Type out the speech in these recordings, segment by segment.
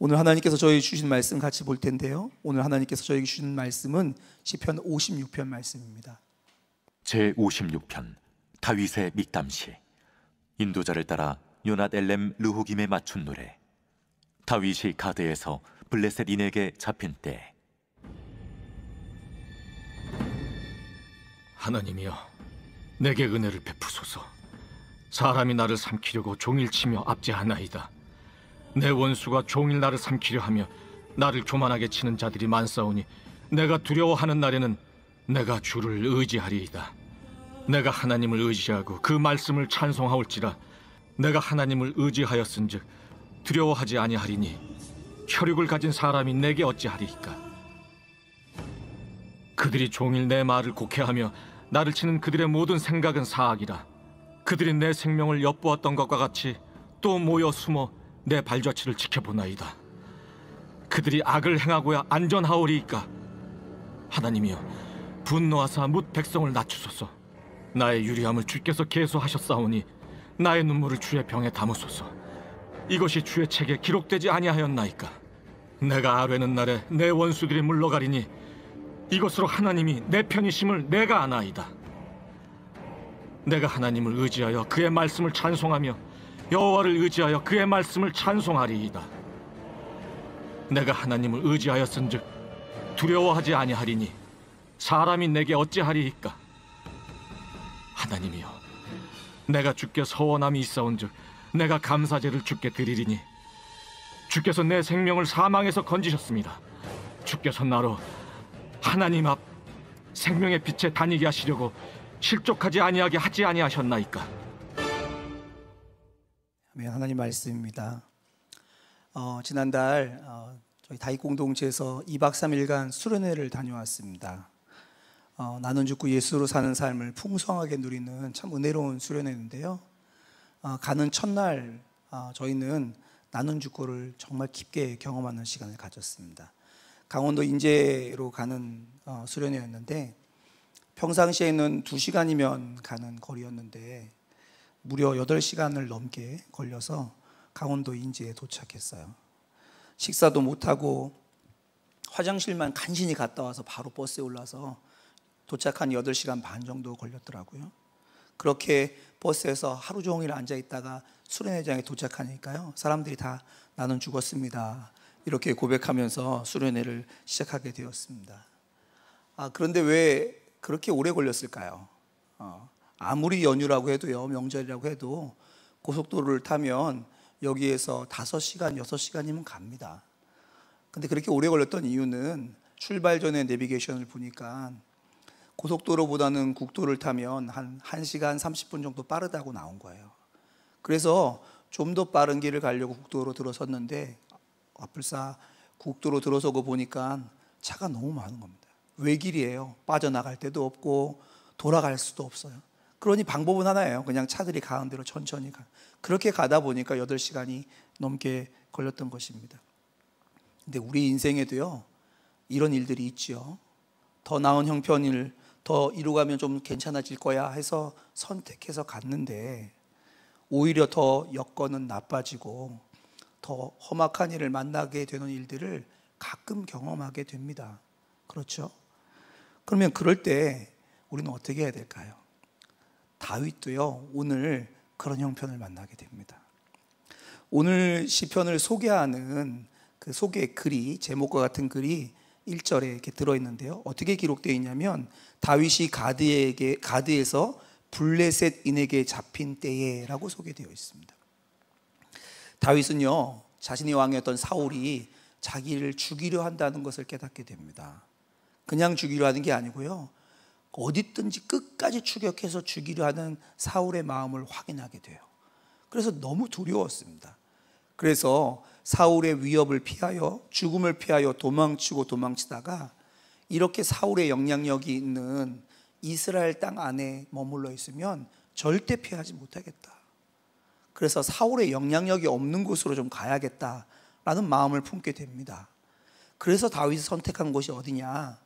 오늘 하나님께서 저에게 주신 말씀 같이 볼 텐데요. 오늘 하나님께서 저에게 주신 말씀은 시편 56편 말씀입니다. 제56편 다윗의 믹담시. 인도자를 따라 요낫 엘렘 르호김에 맞춘 노래. 다윗이 가드에서 블레셋인에게 잡힌 때. 하나님이여, 내게 은혜를 베푸소서. 사람이 나를 삼키려고 종일치며 압제하나이다. 내 원수가 종일 나를 삼키려 하며 나를 교만하게 치는 자들이 많사오니 내가 두려워하는 날에는 내가 주를 의지하리이다. 내가 하나님을 의지하고 그 말씀을 찬송하올지라. 내가 하나님을 의지하였은즉 두려워하지 아니하리니 혈육을 가진 사람이 내게 어찌하리이까. 그들이 종일 내 말을 곡해하며 나를 치는 그들의 모든 생각은 사악이라. 그들이 내 생명을 엿보았던 것과 같이 또 모여 숨어 내 발자취를 지켜보나이다. 그들이 악을 행하고야 안전하오리이까. 하나님이여, 분노하사 뭇 백성을 낮추소서. 나의 유리함을 주께서 계수하셨사오니 나의 눈물을 주의 병에 담으소서. 이것이 주의 책에 기록되지 아니하였나이까. 내가 아뢰는 날에 내 원수들이 물러가리니 이것으로 하나님이 내 편이심을 내가 아나이다. 내가 하나님을 의지하여 그의 말씀을 찬송하며 여호와를 의지하여 그의 말씀을 찬송하리이다. 내가 하나님을 의지하였은즉 두려워하지 아니하리니 사람이 내게 어찌하리이까. 하나님이여, 내가 주께 서원함이 있사온즉 내가 감사제를 주께 드리리니 주께서 내 생명을 사망에서 건지셨습니다. 주께서 나로 하나님 앞 생명의 빛에 다니게 하시려고 실족하지 아니하게 하지 아니하셨나이까. 하나님 말씀입니다. 지난달 저희 다윗 공동체에서 2박 3일간 수련회를 다녀왔습니다. 나는 죽고 예수로 사는 삶을 풍성하게 누리는 참 은혜로운 수련회인데요. 가는 첫날 저희는 나는 죽고를 정말 깊게 경험하는 시간을 가졌습니다. 강원도 인제로 가는 수련회였는데 평상시에는 2시간이면 가는 거리였는데 무려 8시간을 넘게 걸려서 강원도 인제에 도착했어요. 식사도 못하고 화장실만 간신히 갔다 와서 바로 버스에 올라서 도착한 8시간 반 정도 걸렸더라고요. 그렇게 버스에서 하루 종일 앉아 있다가 수련회장에 도착하니까요, 사람들이 다 나는 죽었습니다 이렇게 고백하면서 수련회를 시작하게 되었습니다. 그런데 왜 그렇게 오래 걸렸을까요? 아무리 연휴라고 해도요, 명절이라고 해도 고속도로를 타면 여기에서 5시간, 6시간이면 갑니다. 근데 그렇게 오래 걸렸던 이유는 출발 전에 내비게이션을 보니까 고속도로보다는 국도를 타면 한 1시간 30분 정도 빠르다고 나온 거예요. 그래서 좀 더 빠른 길을 가려고 국도로 들어섰는데 불사 국도로 들어서고 보니까 차가 너무 많은 겁니다. 외길이에요. 빠져나갈 데도 없고 돌아갈 수도 없어요. 그러니 방법은 하나예요. 그냥 차들이 가는 대로 천천히 가. 그렇게 가다 보니까 8시간이 넘게 걸렸던 것입니다. 근데 우리 인생에도요, 이런 일들이 있죠. 더 나은 형편을 더 이루가면 좀 괜찮아질 거야 해서 선택해서 갔는데 오히려 더 여건은 나빠지고 더 험악한 일을 만나게 되는 일들을 가끔 경험하게 됩니다. 그렇죠? 그러면 그럴 때 우리는 어떻게 해야 될까요? 다윗도요, 오늘 그런 형편을 만나게 됩니다. 오늘 시편을 소개하는 그 소개 글이, 제목과 같은 글이 1절에 이렇게 들어있는데요, 어떻게 기록되어 있냐면 다윗이 가드에서 블레셋인에게 잡힌 때에 라고 소개되어 있습니다. 다윗은요, 자신이 왕이었던 사울이 자기를 죽이려 한다는 것을 깨닫게 됩니다. 그냥 죽이려 하는 게 아니고요, 어디든지 끝까지 추격해서 죽이려 하는 사울의 마음을 확인하게 돼요. 그래서 너무 두려웠습니다. 그래서 사울의 위협을 피하여 죽음을 피하여 도망치다가 이렇게 사울의 영향력이 있는 이스라엘 땅 안에 머물러 있으면 절대 피하지 못하겠다. 그래서 사울의 영향력이 없는 곳으로 좀 가야겠다라는 마음을 품게 됩니다. 그래서 다윗이 선택한 곳이 어디냐?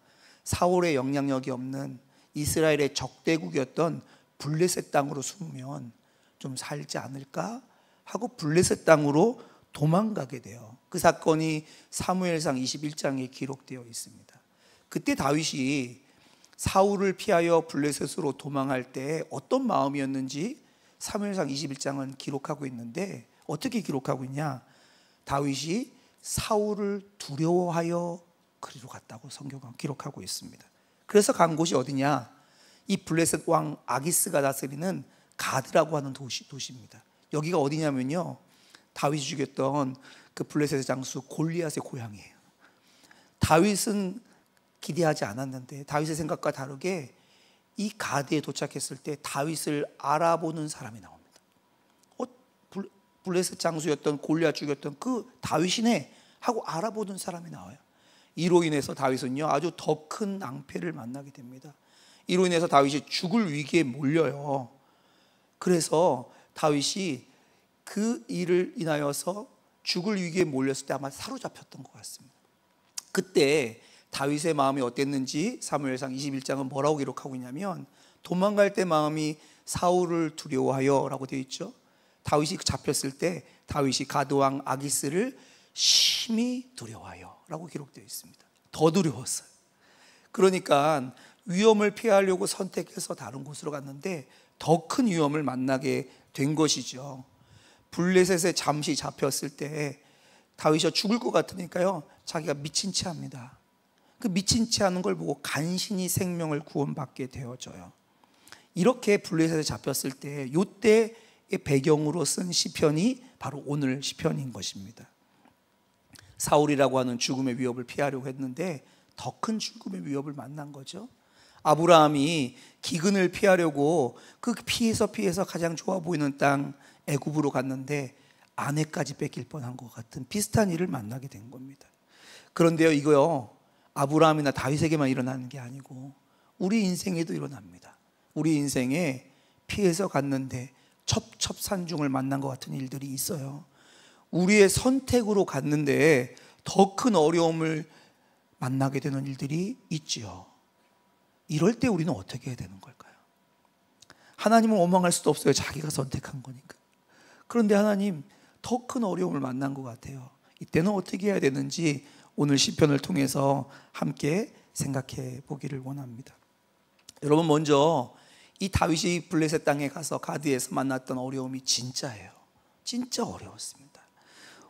사울의 영향력이 없는 이스라엘의 적대국이었던 블레셋 땅으로 숨으면 좀 살지 않을까 하고 블레셋 땅으로 도망가게 돼요. 그 사건이 사무엘상 21장에 기록되어 있습니다. 그때 다윗이 사울을 피하여 블레셋으로 도망할 때 어떤 마음이었는지 사무엘상 21장은 기록하고 있는데, 어떻게 기록하고 있냐? 다윗이 사울을 두려워하여 그리로 갔다고 성경은 기록하고 있습니다. 그래서 간 곳이 어디냐? 이 블레셋 왕 아기스가 다스리는 가드라고 하는 도시입니다. 여기가 어디냐면요, 다윗이 죽였던 그 블레셋의 장수 골리앗의 고향이에요. 다윗은 기대하지 않았는데 다윗의 생각과 다르게 이 가드에 도착했을 때 다윗을 알아보는 사람이 나옵니다. 블레셋 장수였던 골리앗 죽였던 그 다윗이네 하고 알아보는 사람이 나와요. 이로 인해서 다윗은요, 아주 더 큰 낭패를 만나게 됩니다. 이로 인해서 다윗이 죽을 위기에 몰려요. 그래서 다윗이 그 일을 인하여서 죽을 위기에 몰렸을 때 아마 사로잡혔던 것 같습니다. 그때 다윗의 마음이 어땠는지 사무엘상 21장은 뭐라고 기록하고 있냐면, 도망갈 때 마음이 사울을 두려워하여 라고 되어 있죠. 다윗이 잡혔을 때 다윗이 가드왕 아기스를 심히 두려워하여 라고 기록되어 있습니다. 더 두려웠어요. 그러니까 위험을 피하려고 선택해서 다른 곳으로 갔는데 더 큰 위험을 만나게 된 것이죠. 블레셋에 잠시 잡혔을 때 다윗이 죽을 것 같으니까요, 자기가 미친 채 합니다. 그 미친 채 하는 걸 보고 간신히 생명을 구원받게 되어져요. 이렇게 블레셋에 잡혔을 때 이때의 배경으로 쓴 시편이 바로 오늘 시편인 것입니다. 사울이라고 하는 죽음의 위협을 피하려고 했는데 더 큰 죽음의 위협을 만난 거죠. 아브라함이 기근을 피하려고 그 피해서 가장 좋아 보이는 땅 애굽으로 갔는데 아내까지 뺏길 뻔한 것 같은 비슷한 일을 만나게 된 겁니다. 그런데요, 이거요, 아브라함이나 다윗에게만 일어나는 게 아니고 우리 인생에도 일어납니다. 우리 인생에 피해서 갔는데 첩첩산중을 만난 것 같은 일들이 있어요. 우리의 선택으로 갔는데 더 큰 어려움을 만나게 되는 일들이 있지요. 이럴 때 우리는 어떻게 해야 되는 걸까요? 하나님을 원망할 수도 없어요. 자기가 선택한 거니까. 그런데 하나님, 더 큰 어려움을 만난 것 같아요. 이때는 어떻게 해야 되는지 오늘 시편을 통해서 함께 생각해 보기를 원합니다. 여러분, 먼저 이 다윗이 블레셋 땅에 가서 가드에서 만났던 어려움이 진짜예요. 진짜 어려웠습니다.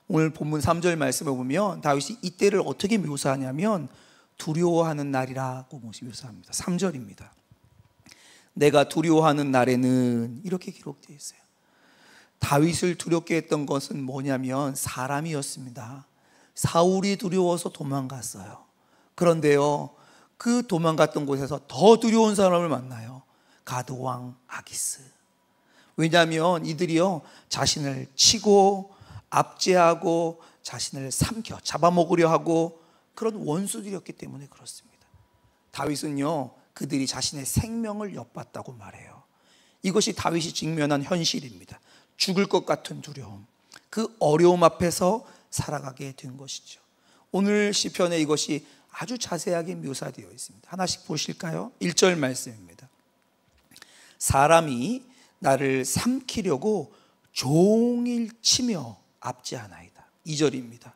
오늘 본문 3절 말씀을 보면 다윗이 이때를 어떻게 묘사하냐면 두려워하는 날이라고 묘사합니다. 3절입니다. 내가 두려워하는 날에는, 이렇게 기록되어 있어요. 다윗을 두렵게 했던 것은 뭐냐면 사람이었습니다. 사울이 두려워서 도망갔어요. 그런데요, 그 도망갔던 곳에서 더 두려운 사람을 만나요. 가드왕 아기스. 왜냐하면 이들이요, 자신을 치고 압제하고 자신을 삼켜 잡아먹으려 하고 그런 원수들이었기 때문에 그렇습니다. 다윗은요, 그들이 자신의 생명을 엿봤다고 말해요. 이것이 다윗이 직면한 현실입니다. 죽을 것 같은 두려움, 그 어려움 앞에서 살아가게 된 것이죠. 오늘 시편에 이것이 아주 자세하게 묘사되어 있습니다. 하나씩 보실까요? 1절 말씀입니다. 사람이 나를 삼키려고 종일 치며 압제하나이다. 2절입니다.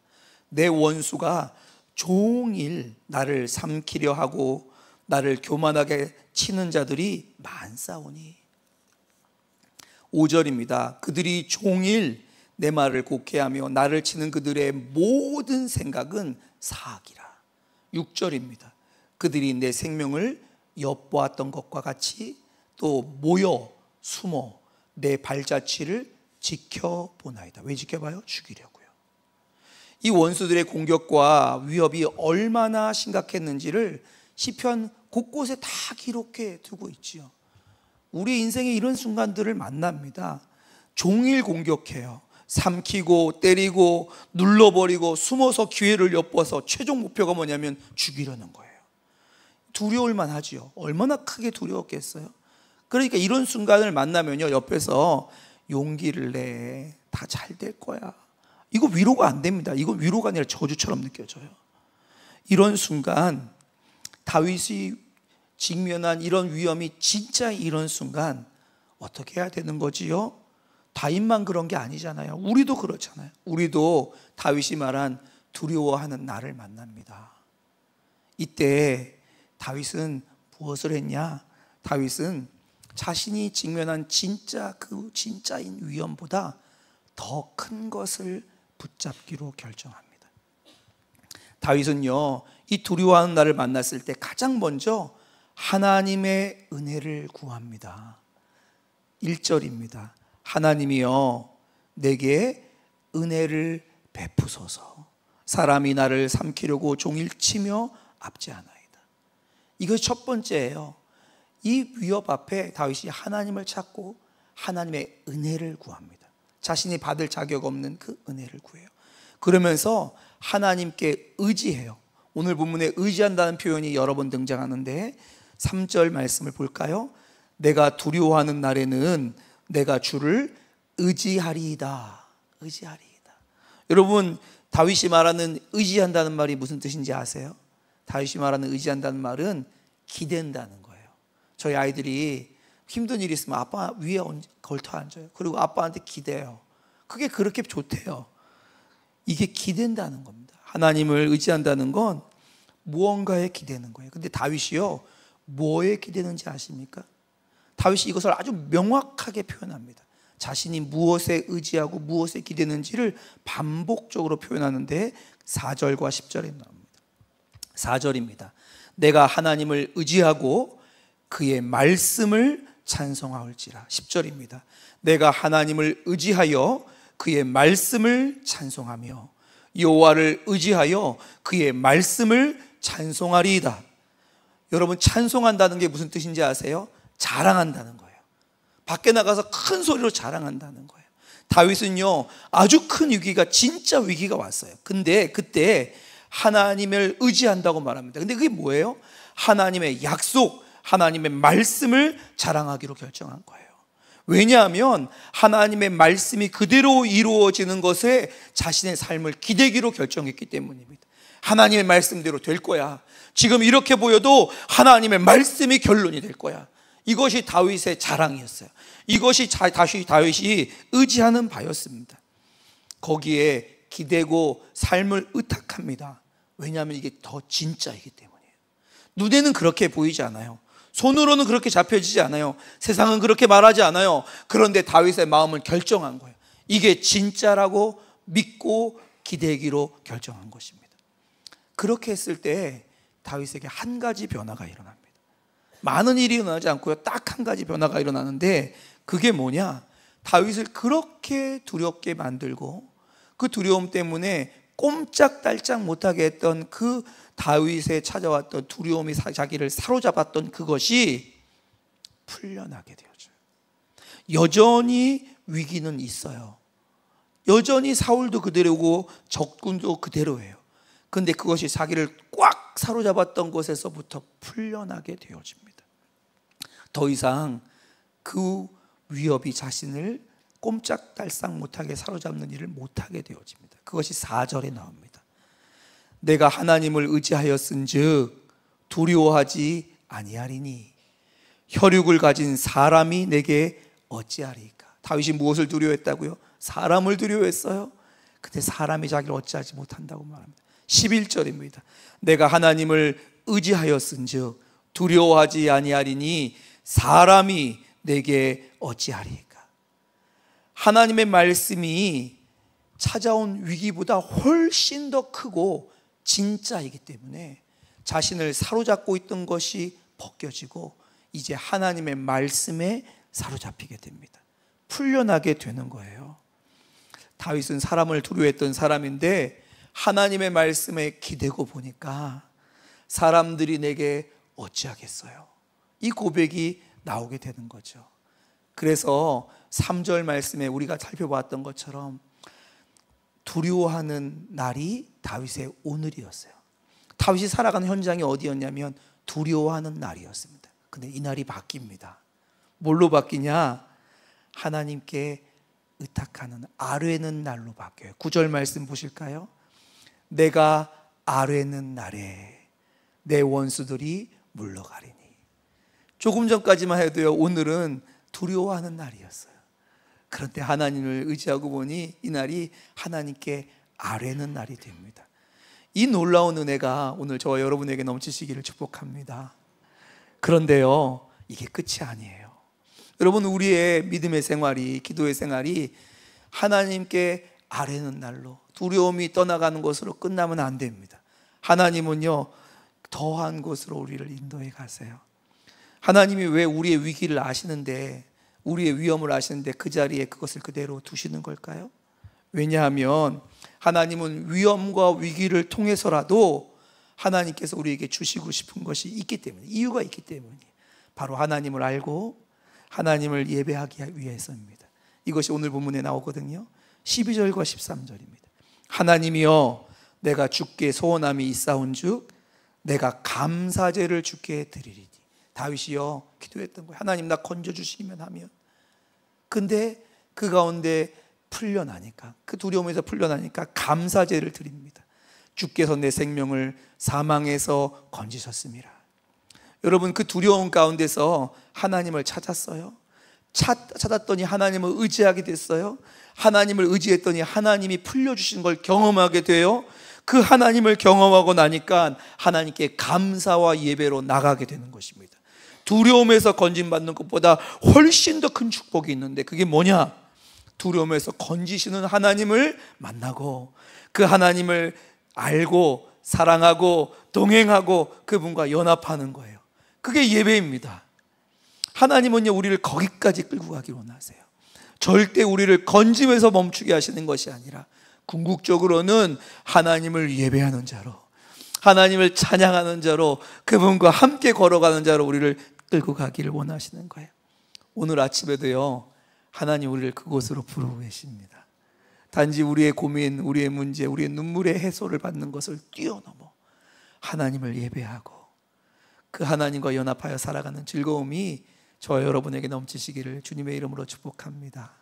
내 원수가 종일 나를 삼키려 하고 나를 교만하게 치는 자들이 많사오니. 5절입니다. 그들이 종일 내 말을 곡해하며 나를 치는 그들의 모든 생각은 사악이라. 6절입니다. 그들이 내 생명을 엿보았던 것과 같이 또 모여 숨어 내 발자취를 지켜보나이다. 왜 지켜봐요? 죽이려고요. 이 원수들의 공격과 위협이 얼마나 심각했는지를 시편 곳곳에 다 기록해 두고 있지요. 우리 인생에 이런 순간들을 만납니다. 종일 공격해요. 삼키고 때리고 눌러버리고 숨어서 기회를 엿보아서 최종 목표가 뭐냐면 죽이려는 거예요. 두려울만 하지요. 얼마나 크게 두려웠겠어요. 그러니까 이런 순간을 만나면요, 옆에서 용기를 내. 다 잘 될 거야. 이거 위로가 안 됩니다. 이거 위로가 아니라 저주처럼 느껴져요. 이런 순간, 다윗이 직면한 이런 위험이 진짜 이런 순간 어떻게 해야 되는 거지요? 다윗만 그런 게 아니잖아요. 우리도 그렇잖아요. 우리도 다윗이 말한 두려워하는 날을 만납니다. 이때 다윗은 무엇을 했냐? 다윗은 자신이 직면한 그 진짜인 위험보다 더 큰 것을 붙잡기로 결정합니다. 다윗은요, 이 두려워하는 날을 만났을 때 가장 먼저 하나님의 은혜를 구합니다. 1절입니다. 하나님이여 내게 은혜를 베푸소서. 사람이 나를 삼키려고 종일 치며 압제하나이다. 이것이 첫 번째예요. 이 위협 앞에 다윗이 하나님을 찾고 하나님의 은혜를 구합니다. 자신이 받을 자격 없는 그 은혜를 구해요. 그러면서 하나님께 의지해요. 오늘 본문에 의지한다는 표현이 여러 번 등장하는데 3절 말씀을 볼까요? 내가 두려워하는 날에는 내가 주를 의지하리이다. 의지하리이다. 여러분, 다윗이 말하는 의지한다는 말이 무슨 뜻인지 아세요? 다윗이 말하는 의지한다는 말은 기댄다는 거예요. 저희 아이들이 힘든 일이 있으면 아빠 위에 걸터 앉아요. 그리고 아빠한테 기대요. 그게 그렇게 좋대요. 이게 기댄다는 겁니다. 하나님을 의지한다는 건 무언가에 기대는 거예요. 근데 다윗이요, 뭐에 기대는지 아십니까? 다윗이 이것을 아주 명확하게 표현합니다. 자신이 무엇에 의지하고 무엇에 기대는지를 반복적으로 표현하는데 4절과 10절에 나옵니다. 4절입니다. 내가 하나님을 의지하고 그의 말씀을 찬송하올지라. 10절입니다. 내가 하나님을 의지하여 그의 말씀을 찬송하며 여호와를 의지하여 그의 말씀을 찬송하리이다. 여러분, 찬송한다는 게 무슨 뜻인지 아세요? 자랑한다는 거예요. 밖에 나가서 큰 소리로 자랑한다는 거예요. 다윗은요, 아주 큰 위기가, 진짜 위기가 왔어요. 근데 그때 하나님을 의지한다고 말합니다. 근데 그게 뭐예요? 하나님의 약속, 하나님의 말씀을 자랑하기로 결정한 거예요. 왜냐하면 하나님의 말씀이 그대로 이루어지는 것에 자신의 삶을 기대기로 결정했기 때문입니다. 하나님의 말씀대로 될 거야. 지금 이렇게 보여도 하나님의 말씀이 결론이 될 거야. 이것이 다윗의 자랑이었어요. 이것이 다윗이 의지하는 바였습니다. 거기에 기대고 삶을 의탁합니다. 왜냐하면 이게 더 진짜이기 때문이에요. 눈에는 그렇게 보이지 않아요. 손으로는 그렇게 잡혀지지 않아요. 세상은 그렇게 말하지 않아요. 그런데 다윗의 마음은 결정한 거예요. 이게 진짜라고 믿고 기대기로 결정한 것입니다. 그렇게 했을 때 다윗에게 한 가지 변화가 일어납니다. 많은 일이 일어나지 않고요, 딱 한 가지 변화가 일어나는데 그게 뭐냐? 다윗을 그렇게 두렵게 만들고 그 두려움 때문에 꼼짝달짝 못하게 했던 그 다윗에 찾아왔던 두려움이 자기를 사로잡았던 그것이 풀려나게 되어져요. 여전히 위기는 있어요. 여전히 사울도 그대로고 적군도 그대로예요. 근데 그것이 자기를 꽉 사로잡았던 곳에서부터 풀려나게 되어집니다. 더 이상 그 위협이 자신을 꼼짝달싹 못하게 사로잡는 일을 못하게 되어집니다. 그것이 4절에 나옵니다. 내가 하나님을 의지하였은즉 두려워하지 아니하리니 혈육을 가진 사람이 내게 어찌하리까. 다윗이 무엇을 두려워했다고요? 사람을 두려워했어요. 근데 사람이 자기를 어찌하지 못한다고 말합니다. 11절입니다. 내가 하나님을 의지하였은즉 두려워하지 아니하리니 사람이 내게 어찌하리까. 하나님의 말씀이 찾아온 위기보다 훨씬 더 크고 진짜이기 때문에 자신을 사로잡고 있던 것이 벗겨지고 이제 하나님의 말씀에 사로잡히게 됩니다. 풀려나게 되는 거예요. 다윗은 사람을 두려워했던 사람인데 하나님의 말씀에 기대고 보니까 사람들이 내게 어찌하겠어요? 이 고백이 나오게 되는 거죠. 그래서 3절 말씀에 우리가 살펴봤던 것처럼 두려워하는 날이 다윗의 오늘이었어요. 다윗이 살아가는 현장이 어디였냐면 두려워하는 날이었습니다. 근데 이 날이 바뀝니다. 뭘로 바뀌냐? 하나님께 의탁하는 아뢰는 날로 바뀌어요. 9절 말씀 보실까요? 내가 아뢰는 날에 내 원수들이 물러가리니. 조금 전까지만 해도요, 오늘은 두려워하는 날이었어요. 그런데 하나님을 의지하고 보니 이날이 하나님께 아뢰는 날이 됩니다. 이 놀라운 은혜가 오늘 저와 여러분에게 넘치시기를 축복합니다. 그런데요, 이게 끝이 아니에요. 여러분, 우리의 믿음의 생활이, 기도의 생활이 하나님께 아뢰는 날로, 두려움이 떠나가는 것으로 끝나면 안 됩니다. 하나님은요, 더한 곳으로 우리를 인도해 가세요. 하나님이 왜 우리의 위기를 아시는데, 우리의 위험을 아시는데 그 자리에 그것을 그대로 두시는 걸까요? 왜냐하면 하나님은 위험과 위기를 통해서라도 하나님께서 우리에게 주시고 싶은 것이 있기 때문에, 이유가 있기 때문에, 바로 하나님을 알고 하나님을 예배하기 위해서입니다. 이것이 오늘 본문에 나오거든요. 12절과 13절입니다. 하나님이여, 내가 주께 소원함이 있사온즉 내가 감사제를 주께 드리리니. 다윗이요 기도했던 거예요. 하나님, 나 건져주시기만 하면. 근데 그 가운데 풀려나니까, 그 두려움에서 풀려나니까 감사제를 드립니다. 주께서 내 생명을 사망에서 건지셨습니다. 여러분, 그 두려움 가운데서 하나님을 찾았어요. 찾았더니 하나님을 의지하게 됐어요. 하나님을 의지했더니 하나님이 풀려주신 걸 경험하게 돼요. 그 하나님을 경험하고 나니까 하나님께 감사와 예배로 나가게 되는 것입니다. 두려움에서 건진받는 것보다 훨씬 더 큰 축복이 있는데, 그게 뭐냐? 두려움에서 건지시는 하나님을 만나고 그 하나님을 알고 사랑하고 동행하고 그분과 연합하는 거예요. 그게 예배입니다. 하나님은요, 우리를 거기까지 끌고 가길 원하세요. 절대 우리를 건짐에서 멈추게 하시는 것이 아니라 궁극적으로는 하나님을 예배하는 자로, 하나님을 찬양하는 자로, 그분과 함께 걸어가는 자로 우리를 끌고 가기를 원하시는 거예요. 오늘 아침에도요, 하나님 우리를 그곳으로 부르고 계십니다. 단지 우리의 고민, 우리의 문제, 우리의 눈물의 해소를 받는 것을 뛰어넘어 하나님을 예배하고 그 하나님과 연합하여 살아가는 즐거움이 저와 여러분에게 넘치시기를 주님의 이름으로 축복합니다.